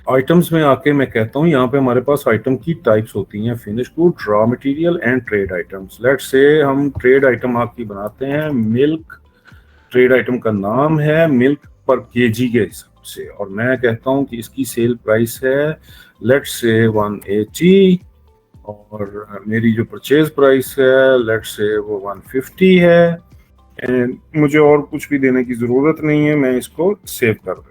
Items में आके मैं कहता हूँ यहाँ पे हमारे पास आइटम की टाइप्स होती हैं, finish good, raw material and trade items. Let's say हम ट्रेड आइटम आपकी बनाते हैं, मिल्क। ट्रेड आइटम का नाम है मिल्क पर केजी के हिसाब से, और मैं कहता हूँ कि इसकी सेल प्राइस है लेट्स से 180, और मेरी जो परचेज प्राइस है लेट्स से वो 150 है, एंड मुझे और कुछ भी देने की जरूरत नहीं है, मैं इसको सेव कर देता हूँ।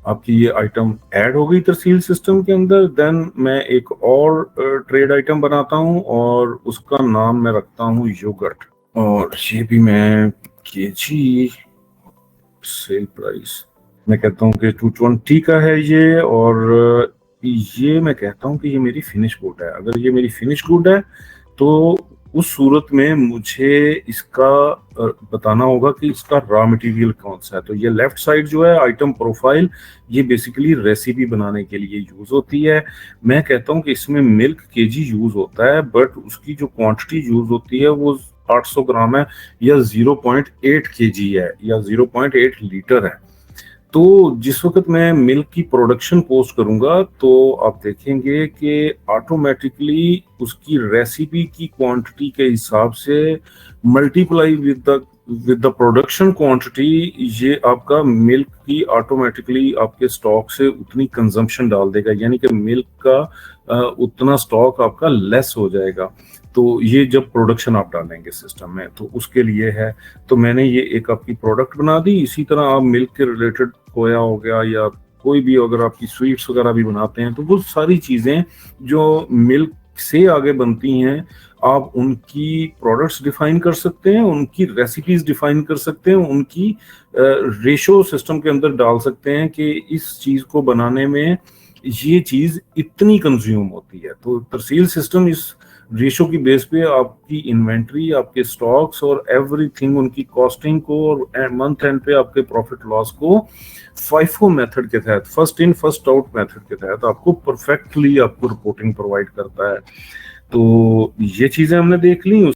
आपकी ये आइटम ऐड हो गई तरसील सिस्टम के अंदर। देन मैं एक और ट्रेड आइटम बनाता हूँ और उसका नाम मैं रखता हूँ योगर्ट, और ये भी मैं केजी सेल प्राइस मैं कहता हूँ कि 220 का है ये, और ये मैं कहता हूँ कि ये मेरी फिनिश गुड है। अगर ये मेरी फिनिश गुड है तो उस सूरत में मुझे इसका बताना होगा कि इसका रॉ मटेरियल कौन सा है। तो ये लेफ्ट साइड जो है आइटम प्रोफाइल, ये बेसिकली रेसिपी बनाने के लिए यूज होती है। मैं कहता हूँ कि इसमें मिल्क केजी यूज होता है, बट उसकी जो क्वांटिटी यूज होती है वो 800 ग्राम है, या 0.8 केजी है, या 0.8 लीटर है। तो जिस वक्त मैं मिल्क की प्रोडक्शन पोस्ट करूंगा तो आप देखेंगे कि ऑटोमेटिकली उसकी रेसिपी की क्वांटिटी के हिसाब से multiply with the production quantity, ये आपका मिल्क की ऑटोमेटिकली आपके स्टॉक से उतनी कंजम्पशन डाल देगा, यानी कि मिल्क का उतना स्टॉक आपका लेस हो जाएगा। तो ये जब प्रोडक्शन आप डालेंगे सिस्टम में तो उसके लिए है। तो मैंने ये एक आपकी प्रोडक्ट बना दी। इसी तरह आप मिल्क के रिलेटेड खोया हो गया या कोई भी, अगर आपकी स्वीट्स वगैरह भी बनाते हैं तो वो सारी चीजें जो मिल्क से आगे बनती हैं, आप उनकी प्रोडक्ट्स डिफाइन कर सकते हैं, उनकी रेसिपीज डिफाइन कर सकते हैं, उनकी रेशो सिस्टम के अंदर डाल सकते हैं कि इस चीज को बनाने में ये चीज इतनी कंज्यूम होती है। तो तरसील सिस्टम इस रेशो की बेस पे आपकी इन्वेंट्री, आपके स्टॉक्स और एवरीथिंग, उनकी कॉस्टिंग को और मंथ एंड पे आपके प्रॉफिट लॉस को फाइफो मेथड के तहत, first in first out method के तहत आपको परफेक्टली आपको रिपोर्टिंग प्रोवाइड करता है। तो ये चीजें हमने देख ली।